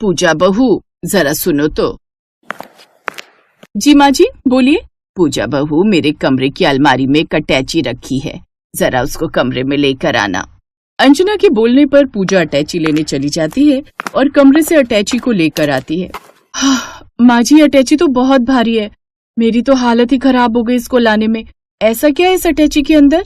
पूजा बहू जरा सुनो तो। जी माँ जी बोलिए। पूजा बहू, मेरे कमरे की अलमारी में एक अटैची रखी है, जरा उसको कमरे में लेकर आना। अंजना के बोलने पर पूजा अटैची लेने चली जाती है और कमरे से अटैची को लेकर आती है। माँ जी, अटैची तो बहुत भारी है, मेरी तो हालत ही खराब हो गई इसको लाने में। ऐसा क्या है इस अटैची के अंदर?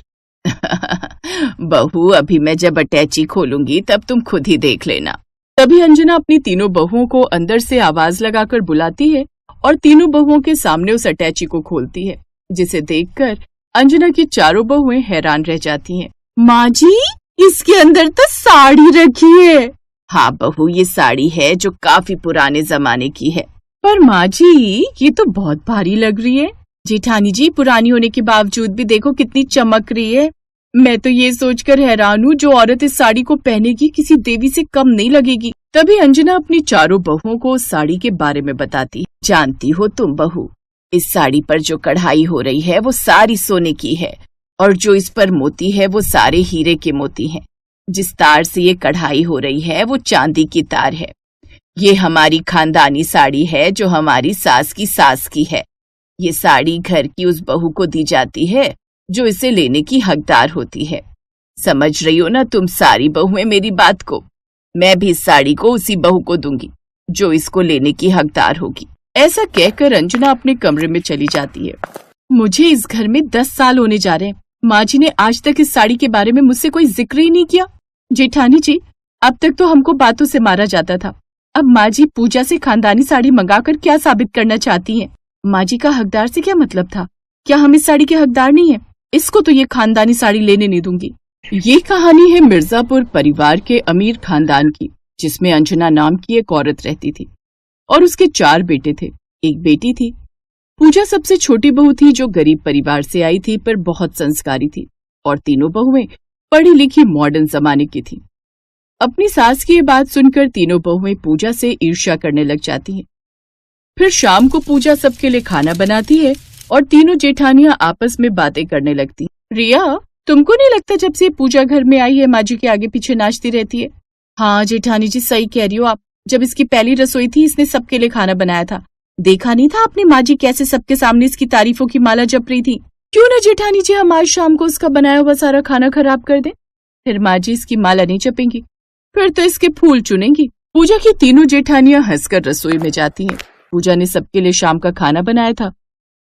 बहू, अभी मैं जब अटैची खोलूंगी तब तुम खुद ही देख लेना। तभी अंजना अपनी तीनों बहुओं को अंदर से आवाज लगाकर बुलाती है और तीनों बहुओं के सामने उस अटैची को खोलती है, जिसे देखकर अंजना की चारों बहुएं हैरान रह जाती हैं। माँ जी, इसके अंदर तो साड़ी रखी है। हाँ बहू, ये साड़ी है जो काफी पुराने जमाने की है। पर माँ जी, ये तो बहुत भारी लग रही है। जेठानी जी, पुरानी होने के बावजूद भी देखो कितनी चमक रही है। मैं तो ये सोचकर हैरान हूँ, जो औरत इस साड़ी को पहनेगी किसी देवी से कम नहीं लगेगी। तभी अंजना अपनी चारों बहुओं को उस साड़ी के बारे में बताती। जानती हो तुम बहू, इस साड़ी पर जो कढ़ाई हो रही है वो सारी सोने की है, और जो इस पर मोती है वो सारे हीरे के मोती हैं। जिस तार से ये कढ़ाई हो रही है वो चांदी की तार है। ये हमारी खानदानी साड़ी है जो हमारी सास की है। ये साड़ी घर की उस बहू को दी जाती है जो इसे लेने की हकदार होती है। समझ रही हो ना तुम सारी बहुएं मेरी बात को? मैं भी इस साड़ी को उसी बहू को दूंगी जो इसको लेने की हकदार होगी। ऐसा कहकर अंजना अपने कमरे में चली जाती है। मुझे इस घर में 10 साल होने जा रहे हैं, माँ जी ने आज तक इस साड़ी के बारे में मुझसे कोई जिक्र ही नहीं किया। जेठानी जी, अब तक तो हमको बातों से मारा जाता था, अब माँ जी पूजा से खानदानी साड़ी मंगाकर क्या साबित करना चाहती हैं? माँ जी का हकदार से क्या मतलब था? क्या हम इस साड़ी के हकदार नहीं है? इसको तो ये खानदानी साड़ी लेने नहीं दूंगी। ये कहानी है मिर्जापुर परिवार के अमीर खानदान की, जिसमें अंजना नाम की एक औरत रहती थी और उसके 4 बेटे थे। एक बेटी थी। पूजा सबसे छोटी बहू थी जो गरीब परिवार से आई थी पर बहुत संस्कारी थी, और तीनों बहुएं पढ़ी लिखी मॉडर्न जमाने की थी। अपनी सास की ये बात सुनकर तीनों बहुएं पूजा से ईर्ष्या करने लग जाती हैं। फिर शाम को पूजा सबके लिए खाना बनाती है और तीनों जेठानियां आपस में बातें करने लगती। रिया, तुमको नहीं लगता जब से पूजा घर में आई है माँ जी के आगे पीछे नाचती रहती है? हाँ जेठानी जी, सही कह रही हो आप। जब इसकी पहली रसोई थी इसने सबके लिए खाना बनाया था। देखा नहीं था आपने माँ जी कैसे सबके सामने इसकी तारीफों की माला जप रही थी? क्यों ना जेठानी जी हम आज शाम को उसका बनाया हुआ सारा खाना खराब कर दें? फिर माँ जी इसकी माला नहीं जपेंगी, फिर तो इसके फूल चुनेंगी। पूजा की तीनों जेठानियां हंसकर रसोई में जाती हैं। पूजा ने सबके लिए शाम का खाना बनाया था,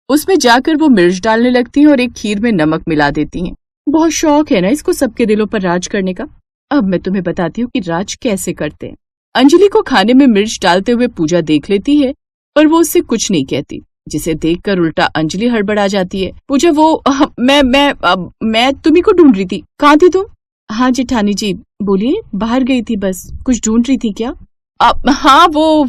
उसमें जाकर वो मिर्च डालने लगती हैं और एक खीर में नमक मिला देती हैं। बहुत शौक है ना इसको सबके दिलों पर राज करने का। अब मैं तुम्हें बताती हूँ कि राज कैसे करते हैं। अंजलि को खाने में मिर्च डालते हुए पूजा देख लेती है, पर वो उससे कुछ नहीं कहती, जिसे देखकर उल्टा अंजलि हड़बड़ा जाती है। पूजा, वो मैं तुम्ही को ढूंढ रही थी, कहाँ थी तुम? हाँ जेठानी जी, बोलिए। बाहर गई थी, बस कुछ ढूंढ रही थी क्या? हाँ, वो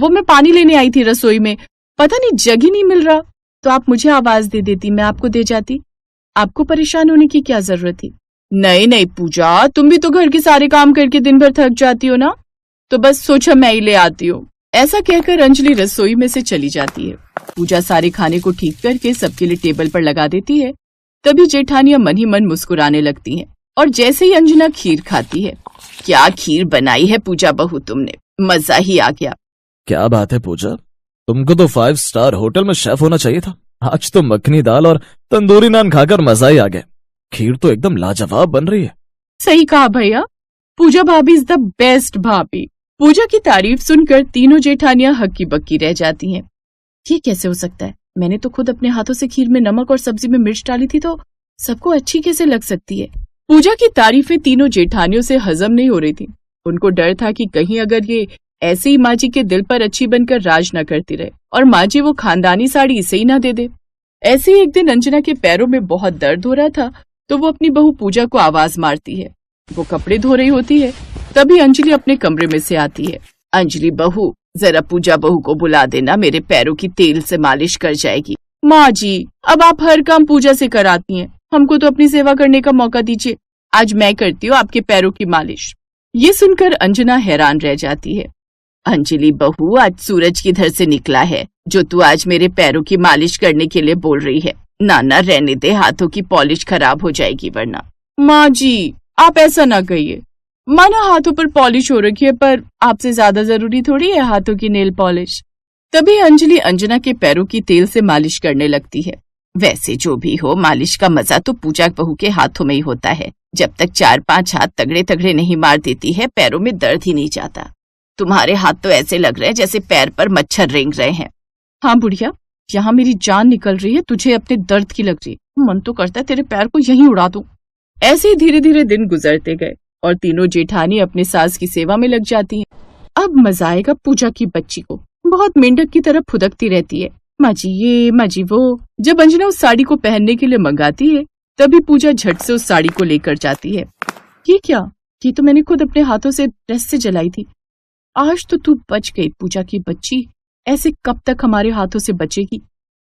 मैं पानी लेने आई थी रसोई में, पता नहीं जग ही नहीं मिल रहा, तो आप मुझे आवाज दे देती, मैं आपको दे जाती। आपको परेशान होने की क्या जरूरत थी? नहीं पूजा, तुम भी तो घर के सारे काम करके दिन भर थक जाती हो ना, तो बस सोचा मैं ही ले आती हूँ। ऐसा कहकर अंजलि रसोई में से चली जाती है। पूजा सारे खाने को ठीक करके सबके लिए टेबल पर लगा देती है। तभी जेठानियां मन ही मन मुस्कुराने लगती हैं, और जैसे ही अंजना खीर खाती है। क्या खीर बनाई है पूजा बहू तुमने, मजा ही आ गया। क्या बात है पूजा, तुमको तो 5 स्टार होटल में शेफ होना चाहिए था। आज तो मखनी दाल और तंदूरी नान खाकर मजा ही आ गया। खीर तो एकदम लाजवाब बन रही है। सही कहा भैया, पूजा भाभी इज द बेस्ट भाभी। पूजा की तारीफ सुनकर तीनों जेठानियां हक्की बक्की रह जाती हैं। ये कैसे हो सकता है? मैंने तो खुद अपने हाथों से खीर में नमक और सब्जी में मिर्च डाली थी, तो सबको अच्छी कैसे लग सकती है? पूजा की तारीफें तीनों जेठानियों से हजम नहीं हो रही थी। उनको डर था कि कहीं अगर ये ऐसे ही माँ जी के दिल पर अच्छी बनकर राज न करती रहे और माँ जी वो खानदानी साड़ी इसे ही न दे दे। ऐसे ही एक दिन अंजना के पैरों में बहुत दर्द हो रहा था, तो वो अपनी बहू पूजा को आवाज मारती है। वो कपड़े धो रही होती है, तभी अंजलि अपने कमरे में से आती है। अंजलि बहू, जरा पूजा बहू को बुला देना, मेरे पैरों की तेल से मालिश कर जाएगी। माँ जी, अब आप हर काम पूजा से कराती हैं, हमको तो अपनी सेवा करने का मौका दीजिए। आज मैं करती हूँ आपके पैरों की मालिश। ये सुनकर अंजना हैरान रह जाती है। अंजलि बहू, आज सूरज किधर से निकला है जो तू आज मेरे पैरों की मालिश करने के लिए बोल रही है? नाना रहने दे, हाथों की पॉलिश खराब हो जाएगी वरना। माँ जी, आप ऐसा ना कहिए, माना हाथों पर पॉलिश हो रखी है, पर आपसे ज्यादा जरूरी थोड़ी है हाथों की नेल पॉलिश। तभी अंजलि अंजना के पैरों की तेल से मालिश करने लगती है। वैसे जो भी हो, मालिश का मजा तो पूजा बहू के हाथों में ही होता है। जब तक 4-5 हाथ तगड़े तगड़े नहीं मार देती है, पैरों में दर्द ही नहीं जाता। तुम्हारे हाथ तो ऐसे लग रहे हैं जैसे पैर पर मच्छर रेंग रहे हैं। हाँ बुढ़िया, यहाँ मेरी जान निकल रही है, तुझे अपने दर्द की लग रही है। मन तो करता है तेरे पैर को यहीं उड़ा दूं। ऐसे ही धीरे धीरे दिन गुजरते गए और तीनों जेठानी अपने सास की सेवा में लग जाती हैं। अब मजा आएगा पूजा की बच्ची को, बहुत मेंढक की तरह फुदकती रहती है, माँ जी ये माँ जी वो। जब अंजना उस साड़ी को पहनने के लिए मंगाती है, तभी पूजा झट से उस साड़ी को लेकर जाती है। ये क्या, ये तो मैंने खुद अपने हाथों से प्रेस से जलाई थी। आज तो तू बच गई पूजा की बच्ची, ऐसे कब तक हमारे हाथों से बचेगी।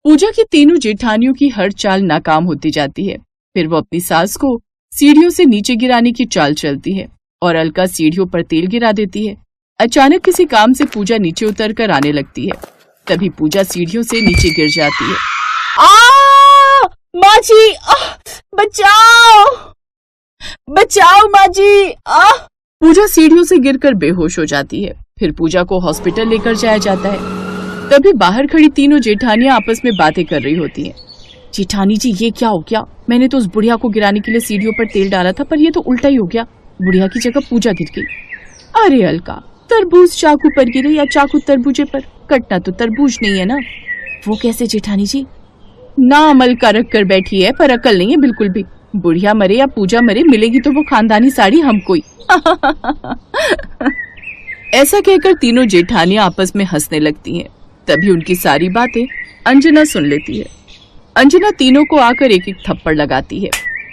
पूजा की तीनों जेठानियों की हर चाल नाकाम होती जाती है। फिर वो अपनी सास को सीढ़ियों से नीचे गिराने की चाल चलती है और अलका सीढ़ियों पर तेल गिरा देती है। अचानक किसी काम से पूजा नीचे उतर कर आने लगती है। तभी पूजा सीढ़ियों से नीचे गिर जाती है। माँ जी, बचाओ बचाओ माँ जी। पूजा सीढ़ियों से गिरकर बेहोश हो जाती है। फिर पूजा को हॉस्पिटल लेकर जाया जाता है। तभी बाहर खड़ी तीनों जेठानियां आपस में बातें कर रही होती हैं। जेठानी जी ये क्या हो गया, मैंने तो उस बुढ़िया को गिराने के लिए सीढ़ियों पर तेल डाला था, पर ये तो उल्टा ही हो गया, बुढ़िया की जगह पूजा गिर गई। अरे अलका, तरबूज चाकू पर गिरे या चाकू तरबूजे पर, कटना तो तरबूज नहीं है ना। वो कैसे जेठानी जी? ना अमल का रख कर बैठी है, पर अकल नहीं है बिल्कुल भी। बुढ़िया मरे या पूजा मरे, मिलेगी तो वो खानदानी साड़ी हमको ही। ऐसा कहकर तीनों जेठानियां आपस में हंसने लगती हैं। तभी उनकी सारी बातें अंजना सुन लेती है। अंजना तीनों को आकर एक एक थप्पड़ लगाती है।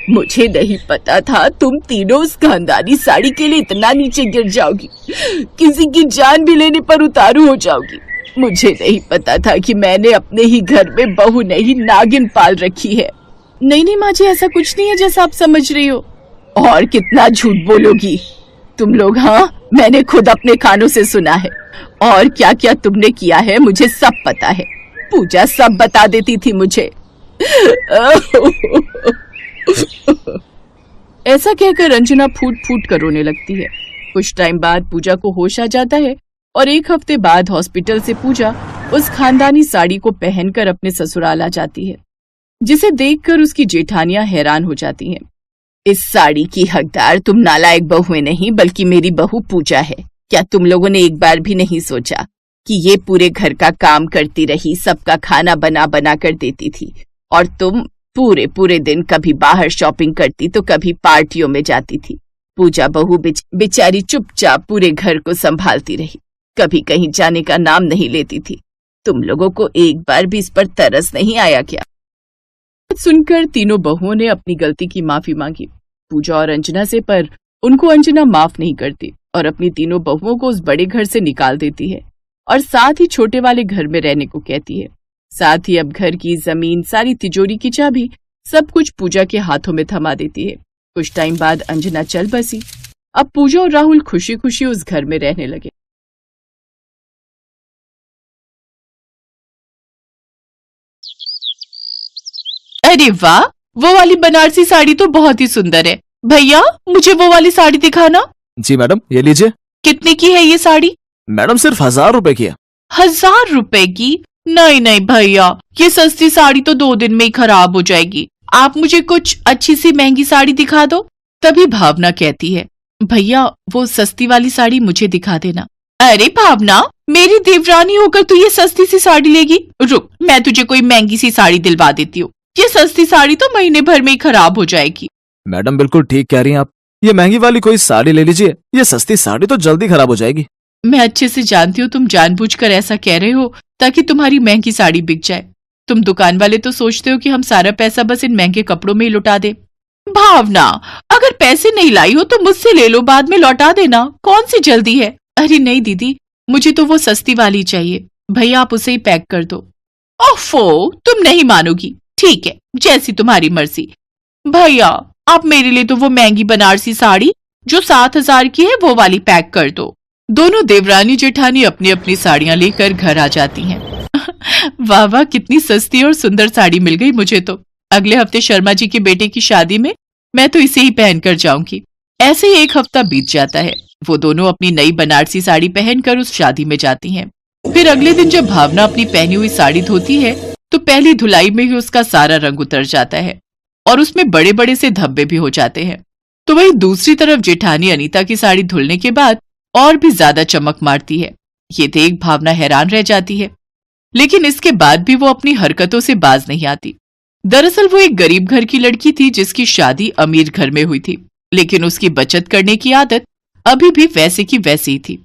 मुझे नहीं पता था तुम तीनों उस खानदानी साड़ी के लिए इतना नीचे गिर जाओगी, किसी की जान भी लेने पर उतारू हो जाओगी। मुझे नहीं पता था कि मैंने अपने ही घर में बहू नहीं नागिन पाल रखी है। नहीं माँ जी, ऐसा कुछ नहीं है जैसा आप समझ रही हो। और कितना झूठ बोलोगी तुम लोग। हाँ, मैंने खुद अपने कानों से सुना है, और क्या क्या तुमने किया है मुझे सब पता है। पूजा सब बता देती थी मुझे। ऐसा कहकर अंजना फूट फूट कर रोने लगती है। कुछ टाइम बाद पूजा को होश आ जाता है और 1 हफ्ते बाद हॉस्पिटल से पूजा उस खानदानी साड़ी को पहनकर अपने ससुराल आ जाती है, जिसे देखकर उसकी जेठानियां हैरान हो जाती हैं। इस साड़ी की हकदार तुम नालायक बहुएं नहीं, बल्कि मेरी बहू पूजा है। क्या तुम लोगों ने एक बार भी नहीं सोचा कि ये पूरे घर का काम करती रही, सबका खाना बना बना कर देती थी, और तुम पूरे पूरे दिन कभी बाहर शॉपिंग करती तो कभी पार्टियों में जाती थी। पूजा बहू बेचारी चुपचाप पूरे घर को संभालती रही, कभी कहीं जाने का नाम नहीं लेती थी। तुम लोगों को एक बार भी इस पर तरस नहीं आया क्या? सुनकर तीनों बहुओं ने अपनी गलती की माफी मांगी पूजा और अंजना से, पर उनको अंजना माफ नहीं करती और अपनी तीनों बहुओं को उस बड़े घर से निकाल देती है और साथ ही छोटे वाले घर में रहने को कहती है। साथ ही अब घर की जमीन, सारी तिजोरी की चाबी, सब कुछ पूजा के हाथों में थमा देती है। कुछ टाइम बाद अंजना चल बसी। अब पूजा और राहुल खुशी खुशी उस घर में रहने लगे। अरे वाह, वो वाली बनारसी साड़ी तो बहुत ही सुंदर है। भैया मुझे वो वाली साड़ी दिखाना। जी मैडम, ये लीजिए। कितने की है ये साड़ी? मैडम सिर्फ 1000 रुपए की है। 1000 रुपए की? नहीं भैया, ये सस्ती साड़ी तो 2 दिन में ही खराब हो जाएगी। आप मुझे कुछ अच्छी सी महंगी साड़ी दिखा दो। तभी भावना कहती है, भैया वो सस्ती वाली साड़ी मुझे दिखा देना। अरे भावना, मेरी देवरानी होकर तू ये सस्ती सी साड़ी लेगी? रुक, मैं तुझे कोई महंगी सी साड़ी दिलवा देती हूँ। ये सस्ती साड़ी तो महीने भर में ही खराब हो जाएगी। मैडम बिल्कुल ठीक कह रही हैं आप, ये महंगी वाली कोई साड़ी ले लीजिए, ये सस्ती साड़ी तो जल्दी खराब हो जाएगी। मैं अच्छे से जानती हूँ तुम जानबूझकर ऐसा कह रहे हो ताकि तुम्हारी महंगी साड़ी बिक जाए। तुम दुकान वाले तो सोचते हो कि हम सारा पैसा बस इन महंगे कपड़ों में ही लुटा दे। भावना, अगर पैसे नहीं लाई हो तो मुझसे ले लो, बाद में लौटा देना, कौन सी जल्दी है। अरे नहीं दीदी, मुझे तो वो सस्ती वाली चाहिए। भैया आप उसे ही पैक कर दो। ओफो, तुम नहीं मानोगी। ठीक है, जैसी तुम्हारी मर्जी। भैया आप मेरे लिए तो वो महंगी बनारसी साड़ी जो 7000 की है वो वाली पैक कर दो। दोनों देवरानी जेठानी अपनी अपनी साड़ियां लेकर घर आ जाती हैं। वाह वाह, कितनी सस्ती और सुंदर साड़ी मिल गई मुझे तो। अगले हफ्ते शर्मा जी के बेटे की शादी में मैं तो इसे ही पहनकर जाऊंगी। ऐसे ही एक हफ्ता बीत जाता है। वो दोनों अपनी नई बनारसी साड़ी पहनकर उस शादी में जाती हैं। फिर अगले दिन जब भावना अपनी पहनी हुई साड़ी धोती है तो पहली धुलाई में ही उसका सारा रंग उतर जाता है और उसमें बड़े बड़े से धब्बे भी हो जाते हैं। तो वहीं दूसरी तरफ जेठानी अनीता की साड़ी धुलने के बाद और भी ज्यादा चमक मारती है। ये देख भावना हैरान रह जाती है, लेकिन इसके बाद भी वो अपनी हरकतों से बाज नहीं आती। दरअसल वो एक गरीब घर की लड़की थी जिसकी शादी अमीर घर में हुई थी, लेकिन उसकी बचत करने की आदत अभी भी वैसे की वैसी ही थी।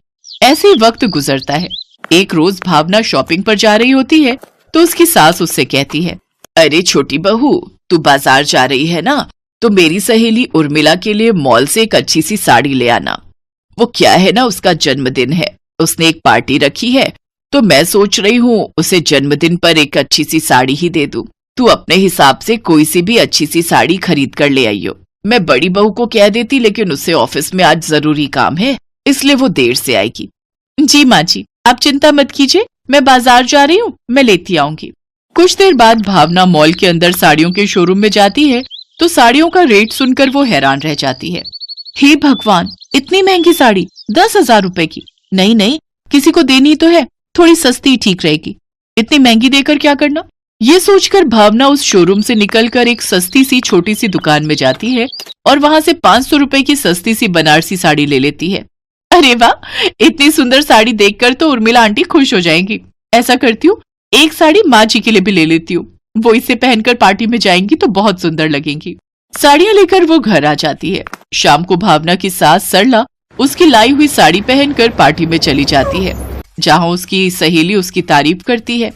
ऐसे ही वक्त गुजरता है। एक रोज भावना शॉपिंग पर जा रही होती है तो उसकी सास उससे कहती है, अरे छोटी बहू, तू बाजार जा रही है ना, तो मेरी सहेली उर्मिला के लिए मॉल से एक अच्छी सी साड़ी ले आना। वो क्या है ना, उसका जन्मदिन है, उसने एक पार्टी रखी है, तो मैं सोच रही हूँ उसे जन्मदिन पर एक अच्छी सी साड़ी ही दे दूं। तू अपने हिसाब से कोई सी भी अच्छी सी साड़ी खरीद कर ले आइयो। मैं बड़ी बहू को कह देती, लेकिन उसे ऑफिस में आज जरूरी काम है, इसलिए वो देर से आएगी। जी माँ जी, आप चिंता मत कीजिए, मैं बाजार जा रही हूँ, मैं लेती आऊंगी। कुछ देर बाद भावना मॉल के अंदर साड़ियों के शोरूम में जाती है तो साड़ियों का रेट सुनकर वो हैरान रह जाती है। हे भगवान, इतनी महंगी साड़ी 10,000 रुपए की। नहीं नहीं, किसी को देनी तो है, थोड़ी सस्ती ठीक रहेगी, इतनी महंगी देकर क्या करना। ये सोचकर भावना उस शोरूम से निकलकर एक सस्ती सी छोटी सी दुकान में जाती है और वहां से 500 रुपए की सस्ती सी बनारसी साड़ी ले लेती है। अरे वाह, इतनी सुंदर साड़ी देखकर तो उर्मिला आंटी खुश हो जाएंगी। ऐसा करती हूँ, एक साड़ी माँ जी के लिए भी ले लेती हूँ, वो इसे पहनकर पार्टी में जाएंगी तो बहुत सुंदर लगेंगी। साड़ियां लेकर वो घर आ जाती है। शाम को भावना की सास सरला उसकी लाई हुई साड़ी पहनकर पार्टी में चली जाती है, जहां उसकी सहेली उसकी तारीफ करती है।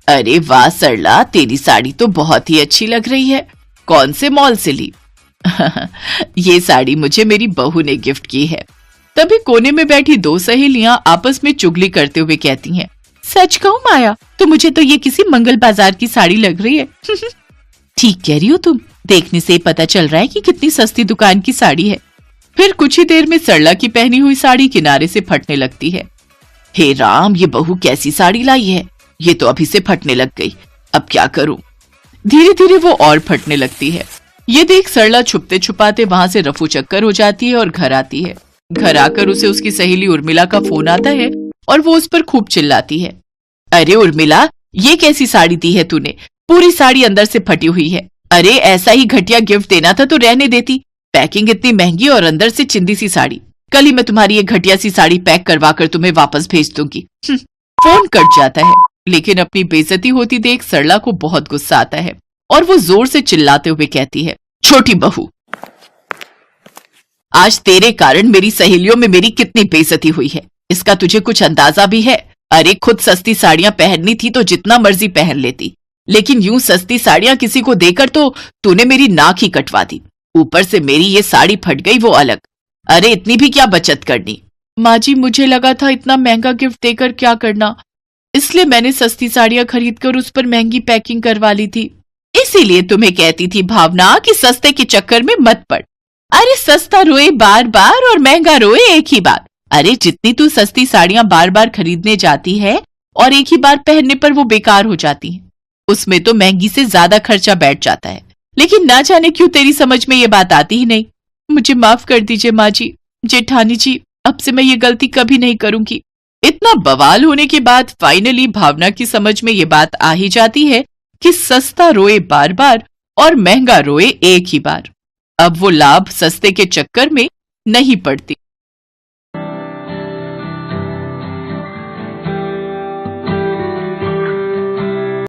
अरे वाह सरला, तेरी साड़ी तो बहुत ही अच्छी लग रही है, कौन से मॉल से ली? ये साड़ी मुझे मेरी बहू ने गिफ्ट की है। तभी कोने में बैठी दो सहेलियां आपस में चुगली करते हुए कहती हैं, सच कहूं माया, तो मुझे तो ये किसी मंगल बाजार की साड़ी लग रही है। ठीक कह रही हो तुम, देखने से पता चल रहा है कि कितनी सस्ती दुकान की साड़ी है। फिर कुछ ही देर में सरला की पहनी हुई साड़ी किनारे से फटने लगती है। हे राम, ये बहू कैसी साड़ी लाई है, ये तो अभी से फटने लग गई, अब क्या करूं? धीरे धीरे वो और फटने लगती है। ये देख सरला छुपते छुपाते वहां से रफू चक्कर हो जाती है और घर आती है। घर आकर उसे उसकी सहेली उर्मिला का फोन आता है और वो उस पर खूब चिल्लाती है, अरे उर्मिला, ये कैसी साड़ी दी है तूने, पूरी साड़ी अंदर से फटी हुई है। अरे ऐसा ही घटिया गिफ्ट देना था तो रहने देती, पैकिंग इतनी महंगी और अंदर से चिंदी सी साड़ी। कल ही मैं तुम्हारी ये घटिया सी साड़ी पैक करवा कर तुम्हें वापस भेज दूंगी। फोन कट जाता है, लेकिन अपनी बेइज्जती होती देख सरला को बहुत गुस्सा आता है और वो जोर से चिल्लाते हुए कहती है, छोटी बहू, आज तेरे कारण मेरी सहेलियों में मेरी कितनी बेइज्जती हुई है, इसका तुझे कुछ अंदाजा भी है? अरे खुद सस्ती साड़ियां पहननी थी तो जितना मर्जी पहन लेती, लेकिन यूं सस्ती साड़ियां किसी को देकर तो तूने मेरी नाक ही कटवा दी। ऊपर से मेरी ये साड़ी फट गई वो अलग। अरे इतनी भी क्या बचत करनी? माँ जी, मुझे लगा था इतना महंगा गिफ्ट देकर क्या करना, इसलिए मैंने सस्ती साड़ियां खरीदकर उस पर महंगी पैकिंग करवा ली थी। इसीलिए तुम्हें कहती थी भावना कि सस्ते के चक्कर में मत पड़। अरे सस्ता रोए बार बार और महंगा रोए एक ही बार। अरे जितनी तू सस्ती साड़ियां बार बार खरीदने जाती है और एक ही बार पहनने पर वो बेकार हो जाती हैं, उसमें तो महंगी से ज्यादा खर्चा बैठ जाता है। लेकिन ना जाने क्यों तेरी समझ में ये बात आती ही नहीं। मुझे माफ कर दीजिए माँ जी, जेठानी जी, अब से मैं ये गलती कभी नहीं करूंगी। इतना बवाल होने के बाद फाइनली भावना की समझ में ये बात आ ही जाती है कि सस्ता रोए बार बार और महंगा रोए एक ही बार। अब वो लाभ सस्ते के चक्कर में नहीं पड़ती।